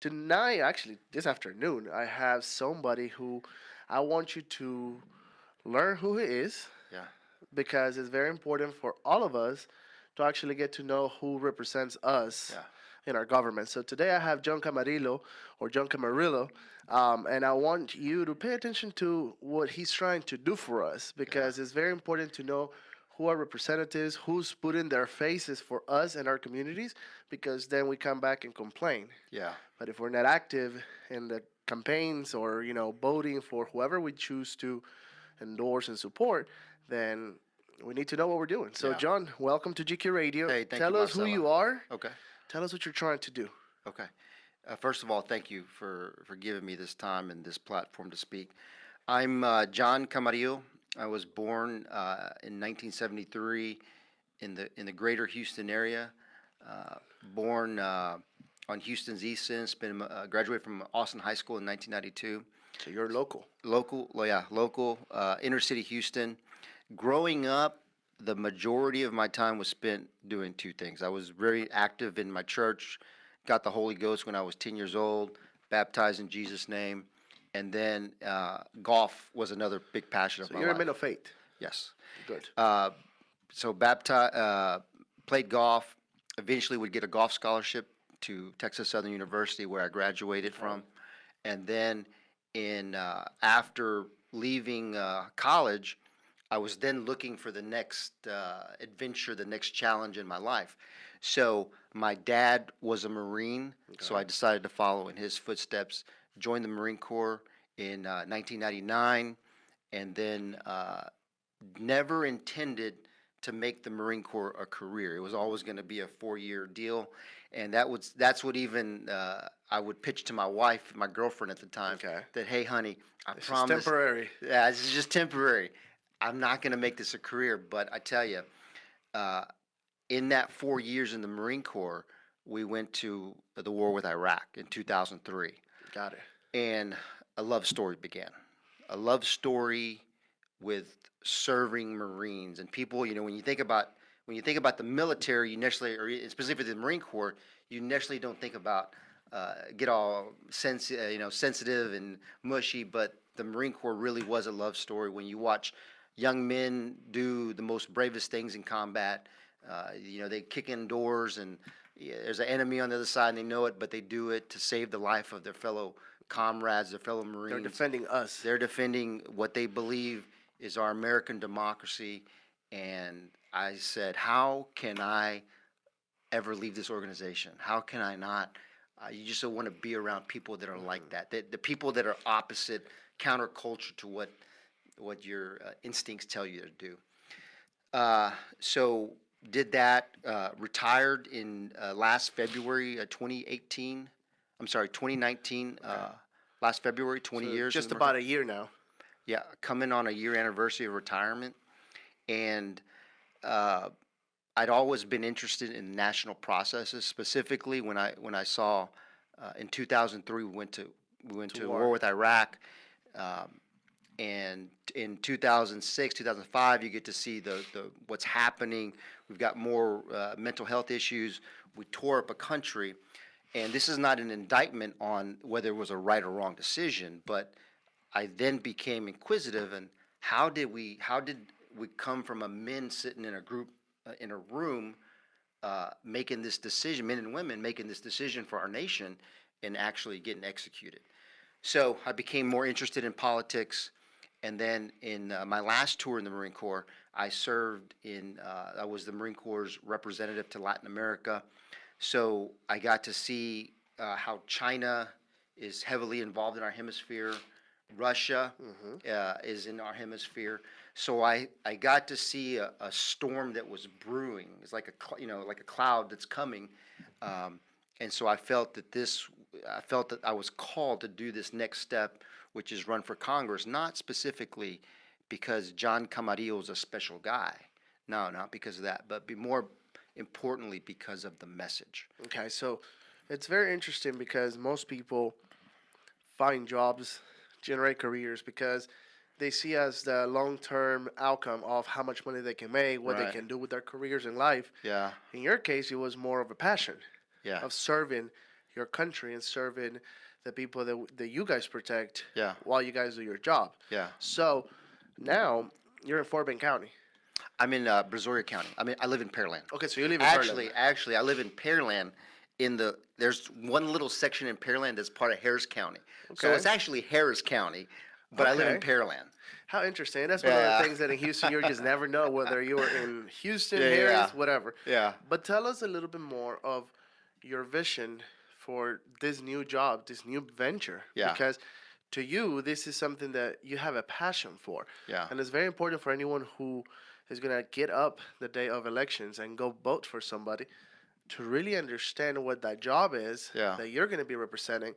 tonight, actually this afternoon, I have somebody who I want you to learn who he is Yeah. because it's very important for all of us to actually get to know who represents us Yeah. in our government. So today I have John Camarillo or John Camarillo, and I want you to pay attention to what he's trying to do for us Yeah. because it's very important to know who are representatives, who's putting their faces for us and our communities, because then we come back and complain. Yeah. But if we're not active in the campaigns or voting for whoever we choose to endorse and support, then we need to know what we're doing. So, Yeah. John, welcome to GQ Radio. Hey, thank you, Tell us who Marcella. you are. Okay. Tell us what you're trying to do. Okay. First of all, thank you for giving me this time and this platform to speak. I'm John Camarillo. I was born in 1973 in the greater Houston area. Uh, Born on Houston's East End. Graduated from Austin High School in 1992. So you're local. Local, well, yeah, local, inner city Houston. Growing up, the majority of my time was spent doing two things. I was very active in my church, got the Holy Ghost when I was 10 years old, baptized in Jesus' name, and then golf was another big passion of So my you're a life. man of faith. Yes. Good. Uh, so played golf. Eventually, would get a golf scholarship to Texas Southern University, where I graduated from, and then in after leaving college, I was then looking for the next adventure, the next challenge in my life. So my dad was a Marine, so I decided to follow in his footsteps. Joined the Marine Corps in 1999, and then never intended to make the Marine Corps a career. It was always going to be a 4-year deal, and that's what even I would pitch to my wife, my girlfriend at the time, Okay. that hey, honey, I This is promise, temporary. yeah, this is just temporary. I'm not going to make this a career, but I tell you, uh, in that 4 years in the Marine Corps, we went to the war with Iraq in 2003, Got it. and a love story began. A love story with serving Marines and people. When you think about the military, you naturally, or specifically the Marine Corps, you naturally don't think about get all sensitive and mushy. But the Marine Corps really was a love story. When you watch young men do the most bravest things in combat, they kick in doors and yeah, there's an enemy on the other side and they know it, but they do it to save the life of their fellow comrades, their fellow Marines. They're defending us. They're defending what they believe is our American democracy. And I said, how can I ever leave this organization? How can I not? You just don't want to be around people that are like that. The people that are opposite, counterculture to what your instincts tell you to do. So did that. Retired in last February 2018. I'm sorry, 2019. Last February, 20 So years. just in the about a year now. Yeah, coming on a year anniversary of retirement, and uh, I'd always been interested in national processes. Specifically, when I saw in 2003 we went to war. war with Iraq, um, and in 2006, 2005 you get to see the what's happening. We've got more mental health issues. We tore up a country, and this is not an indictment on whether it was a right or wrong decision, but I then became inquisitive and how did we come from a men sitting in a group in a room making this decision, men and women making this decision for our nation and actually getting executed. So I became more interested in politics, and then in my last tour in the Marine Corps, I was the Marine Corps' representative to Latin America. So I got to see how China is heavily involved in our hemisphere. Russia is in our hemisphere. So I got to see a storm that was brewing. It's like like a cloud that's coming. And so I felt that I was called to do this next step, which is run for Congress, not specifically because John Camarillo is a special guy. No, not because of that, but more importantly because of the message. Okay, so it's very interesting because most people find jobs, generate careers because they see as the long-term outcome of how much money they can make, what they Right. can do with their careers in life. Yeah, In your case, it was more of a passion yeah, of serving your country and serving the people that you guys protect Yeah. while you guys do your job. Yeah. So now you're in Fort Bend County. I'm in Brazoria County. I live in Pearland. Okay, so you live in Actually, I live in Pearland. There's one little section in Pearland that's part of Harris County. So Okay. it's actually Harris County, but I live in Okay. Pearland. How interesting. That's one of Yeah. the things that in Houston you just never know whether you are in Houston, Yeah, Harris, yeah. whatever. Yeah. But tell us a little bit more of your vision for this new job, this new venture. Yeah. Because to you, this is something that you have a passion for. Yeah. And it's very important for anyone who is going to get up the day of elections and go vote for somebody to really understand what that job is Yeah. that you're going to be representing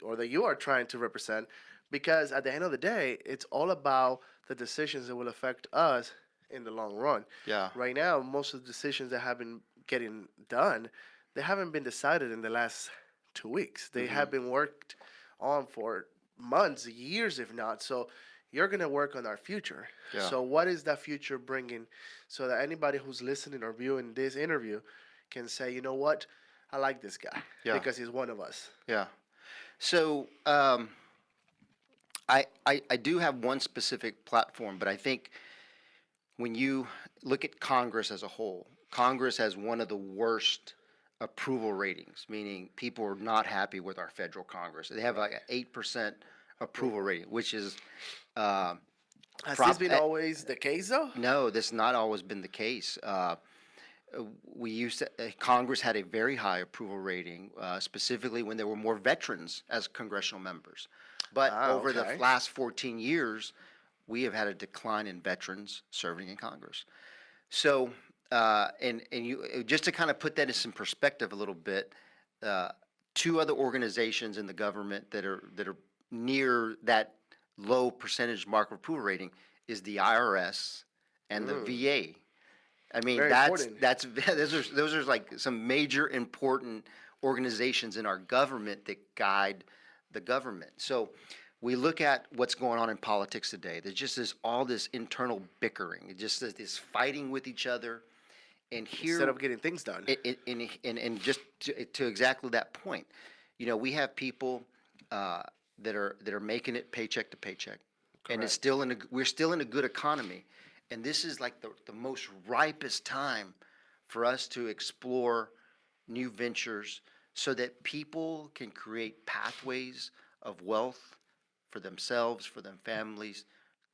or that you are trying to represent. Because at the end of the day, it's all about the decisions that will affect us in the long run. Yeah. Right now, most of the decisions that have been getting done, they haven't been decided in the last 2 weeks. They have been worked on for months, years, if not. So you're going to work on our future. Yeah. So what is that future bringing so that anybody who's listening or viewing this interview can say, you know what, I like this guy because he's one of us. Yeah. So I do have one specific platform, but I think when you look at Congress as a whole, Congress has one of the worst approval ratings, meaning people are not happy with our federal Congress. They have like an 8% approval rating, which is Has this been always the case, though? no, that's not always been the case. Congress had a very high approval rating, specifically when there were more veterans as congressional members. But over the last 14 years, we have had a decline in veterans serving in Congress. So, and you just to kind of put that in some perspective a little bit, two other organizations in the government that are near that low percentage mark of approval rating is the IRS and the VA. I mean, Very important. those are like some major important organizations in our government that guide the government. So we look at what's going on in politics today. There's just all this internal bickering, just this fighting with each other. And here, instead of getting things done. And just to exactly that point, you know, we have people that are making it paycheck to paycheck, and it's we're still in a good economy, and this is like the most ripest time for us to explore new ventures so that people can create pathways of wealth for themselves, for their families,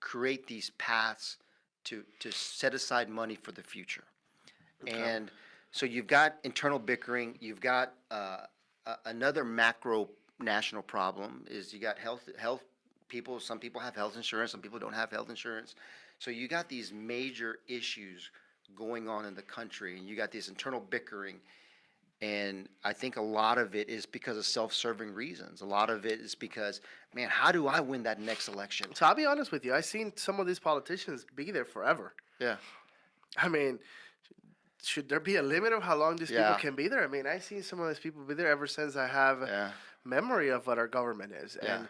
create these paths to set aside money for the future. And so you've got internal bickering. You've got another macro national problem is you got health people. Some people have health insurance. Some people don't have health insurance. So you got these major issues going on in the country, and you got this internal bickering. And I think a lot of it is because of self-serving reasons. A lot of it is because, man, how do I win that next election? So I'll be honest with you. I've seen some of these politicians be there forever. Yeah. I mean, should there be a limit of how long these people can be there? I mean, I've seen some of these people be there ever since I have memory of what our government is. Yeah. And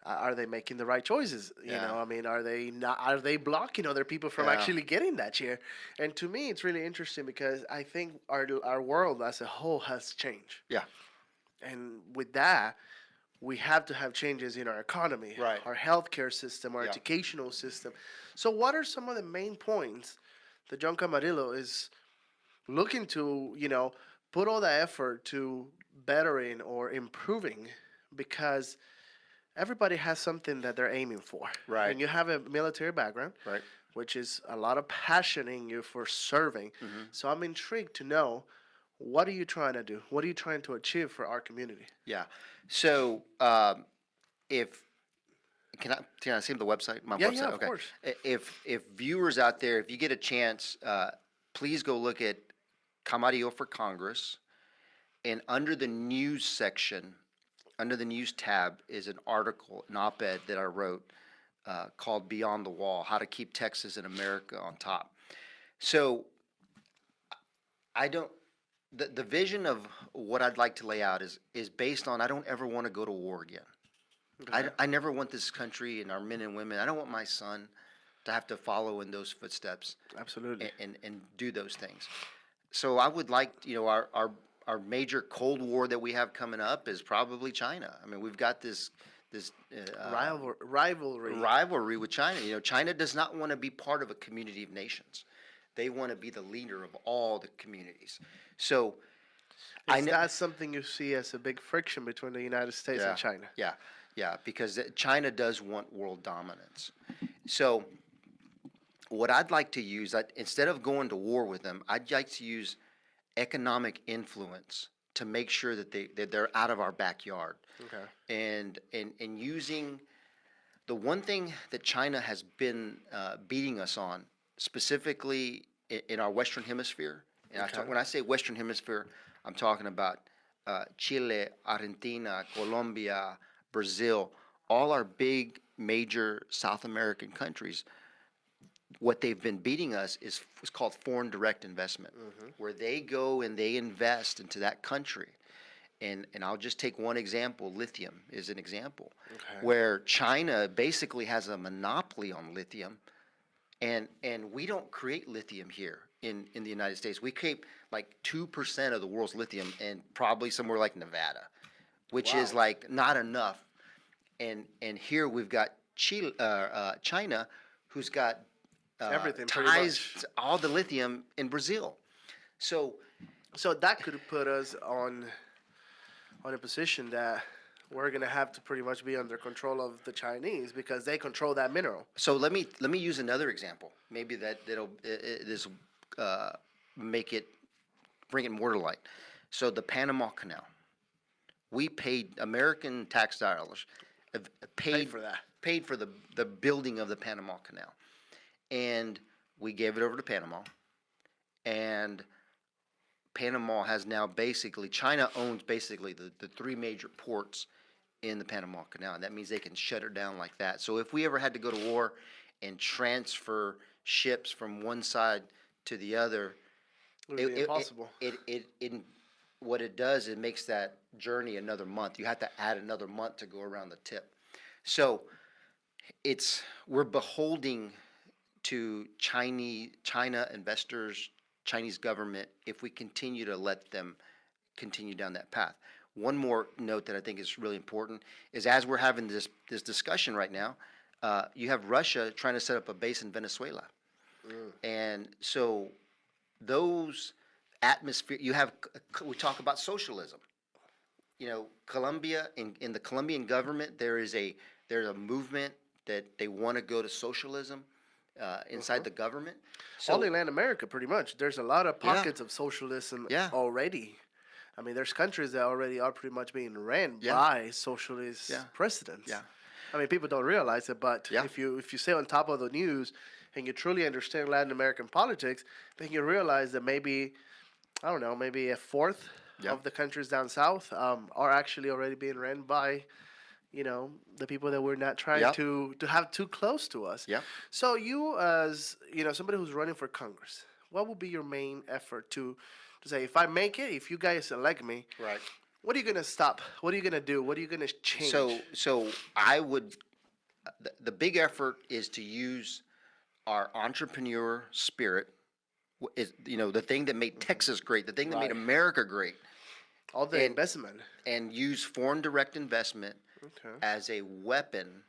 are they making the right choices? You know, I mean, are they not? Are they blocking other people from actually getting that chair? And to me, it's really interesting because I think our world as a whole has changed. Yeah. And with that, we have to have changes in our economy, Right. our healthcare system, our educational system. So what are some of the main points that John Camarillo is looking to, you know, put all the effort to bettering or improving? Because everybody has something that they're aiming for. Right. And you have a military background, Right. which is a lot of passion in you for serving. So I'm intrigued to know, what are you trying to do? What are you trying to achieve for our community? Yeah. So can I see the website? My website. Yeah, of Okay. course. If viewers out there, if you get a chance, please go look at Camarillo for Congress, and under the news section, under the news tab, is an article, an op-ed that I wrote called "Beyond the Wall: How to Keep Texas and America on Top." So the vision of what I'd like to lay out is based on, I don't ever want to go to war again. Okay. I never want this country and our men and women, I don't want my son to have to follow in those footsteps Absolutely. and do those things. So I would like, you know, our our major Cold War that we have coming up is probably China. I mean, we've got this Rivalry. rivalry with China. You know, China does not want to be part of a community of nations. They want to be the leader of all the communities. So I Is know, that something you see as a big friction between the United States yeah, and China? yeah, yeah, because China does want world dominance. So what I'd like to use, instead of going to war with them, I'd like to use economic influence to make sure that they're out of our backyard. Okay. And using the one thing that China has been beating us on, specifically in our Western Hemisphere. And Okay. when I say Western Hemisphere, I'm talking about Chile, Argentina, Colombia, Brazil, all our big major South American countries. What they've been beating us is what's called foreign direct investment, where they go and they invest into that country. And I'll just take one example. Lithium is an example, Okay. where China basically has a monopoly on lithium, and we don't create lithium here in the United States. We create like 2% of the world's lithium, and probably somewhere like Nevada, which is Wow. like not enough. And here we've got China, who's got Everything pretty ties much. to all the lithium in Brazil. So So that could put us on a position that we're gonna have to pretty much be under control of the Chinese because they control that mineral. So let me use another example. Maybe that'll this make it bring it more to light. So the Panama Canal, we paid American tax dollars, paid for that. paid for the building of the Panama Canal, and we gave it over to Panama, and Panama has now basically China owns basically the three major ports in the Panama Canal. And that means they can shut it down like that. So if we ever had to go to war and transfer ships from one side to the other, It would be impossible. what it does, it makes that journey another month. You have to add another month to go around the tip. So we're beholding to China investors, Chinese government, if we continue to let them continue down that path. One more note that I think is really important is as we're having this discussion right now, you have Russia trying to set up a base in Venezuela. And so those atmosphere, we talk about socialism. You know, Colombia, in the Colombian government, there's a movement that they want to go to socialism inside the government. So All in Latin America, pretty much. There's a lot of Yeah. pockets of socialism Yeah. already. I mean, there's countries that already are pretty much being ran Yeah. by socialist Yeah. presidents. Yeah. I mean, people don't realize it, but Yeah. if you stay on top of the news and you truly understand Latin American politics, then you realize that maybe, I don't know, maybe a fourth Yeah. of the countries down south are actually already being ran by, the people that we're not trying Yeah. to have too close to us. Yeah. So you, as somebody who's running for Congress, what would be your main effort to say, if I make it, if you guys elect me, Right. what are you gonna stop? What are you gonna do? What are you gonna change? So I would. The big effort is to use our entrepreneur spirit. Is the thing that made Texas great, the thing that made Right. America great, All the and- investment. and use foreign direct investment Okay. as a weapon,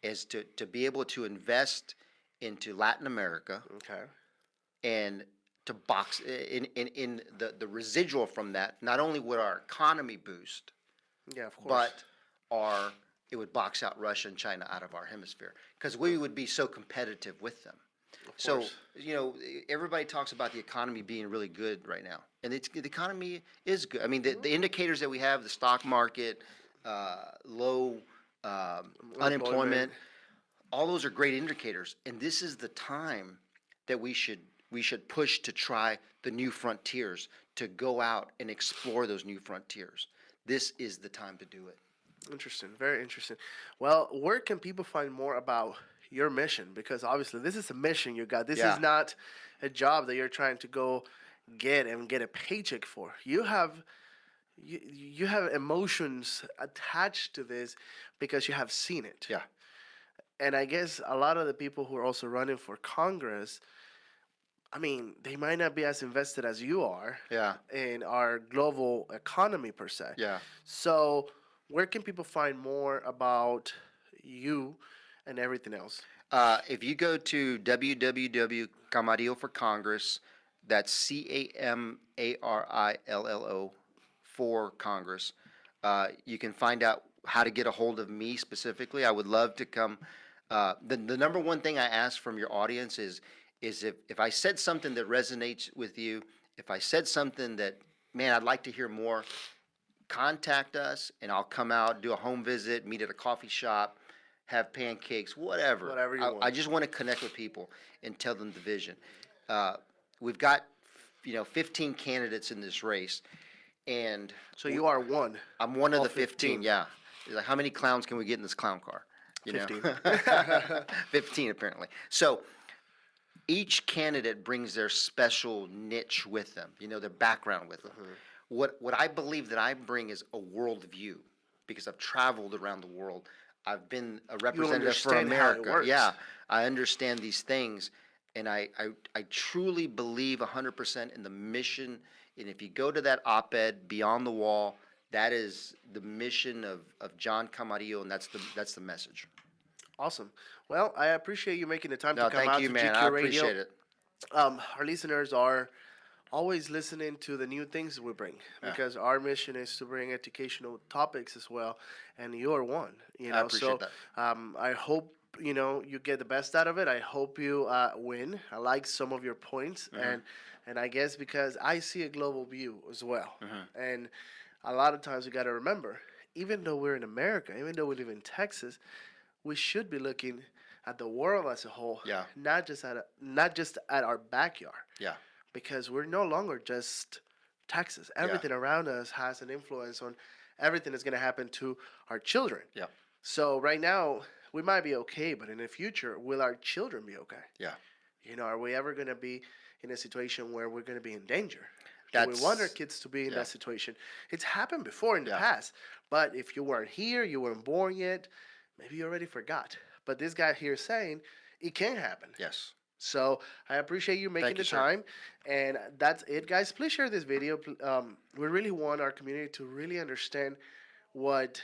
is to be able to invest into Latin America Okay. and to box in the residual from that. Not only would our economy boost, Yeah, of course. but it would box out Russia and China out of our hemisphere because we would be so competitive with them. So course. everybody talks about the economy being really good right now, and the economy is good. I mean, the indicators that we have, the stock market, low unemployment, all those are great indicators. And this is the time that we should push to try the new frontiers, to go out and explore those new frontiers. This is the time to do it. Interesting. Very interesting. Well, where can people find more about your mission? Because obviously, this is a mission you got. This Yeah. is not a job that you're trying to go get and get a paycheck for. You have emotions attached to this because you have seen it. Yeah. And I guess a lot of the people who are also running for Congress, I mean, they might not be as invested as you are Yeah, in our global economy per se. yeah. So, where can people find more about you and everything else? If you go to www Camarillo for Congress, that's Camarillo for Congress. You can find out how to get a hold of me specifically. I would love to come. The number one thing I ask from your audience is if I said something that resonates with you, if I said something that, man, I'd like to hear more, contact us and I'll come out, do a home visit, meet at a coffee shop, have pancakes, whatever. Whatever you I want. just want to connect with people and tell them the vision. Uh, we've got 15 candidates in this race, and So you are one I'm one of of the 15. 15. Yeah, it's like how many clowns can we get in this clown car? You know, 15. 15 apparently. So each candidate brings their special niche with them, their background with them. What I believe that I bring is a worldview because I've traveled around the world. I've been a representative for understand how it America. works. Yeah, I understand these things, and I truly believe 100% in the mission. And if you go to that op-ed, Beyond the Wall, that is the mission of John Camarillo, and that's the message. Awesome. Well, I appreciate you making the time No, to come thank out you, to man. GQ I Radio. appreciate it. Our listeners are always listening to the new things we bring Yeah. because our mission is to bring educational topics as well, and you're one. I appreciate that. I hope you get the best out of it. I hope you win. I like some of your points, and I guess because I see a global view as well, and a lot of times we got to remember, even though we're in America, even though we live in Texas, we should be looking at the world as a whole, Yeah. not just at our backyard, Yeah. because we're no longer just Texas. Everything around us has an influence on everything that's going to happen to our children. Yeah. So right now we might be okay, but in the future, will our children be okay? Yeah. Are we ever going to be in a situation where we're going to be in danger? Do we want our kids to be in that situation? It's happened before in the past, but if you weren't here, you weren't born yet, maybe you already forgot. But this guy here is saying it can happen. Yes. So I appreciate you making Thank you, the sir. time, and that's it, guys. Please share this video. We really want our community to really understand what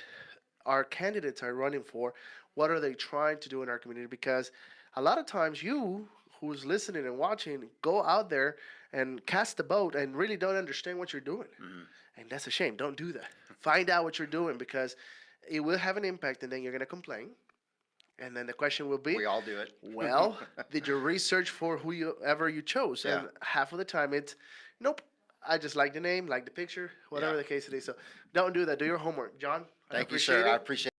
our candidates are running for. What are they trying to do in our community? Because a lot of times you, who's listening and watching, go out there and cast the boat and really don't understand what you're doing, and that's a shame. Don't do that. Find out what you're doing because it will have an impact, and then you're gonna complain. And then the question will be, We all do it. well, did you research for whoever you chose? Yeah. And half of the time it's, nope, I just like the name, like the picture, whatever Yeah. the case it is. So don't do that. Do your homework. John, I Thank you, appreciate sir. I it. appreciate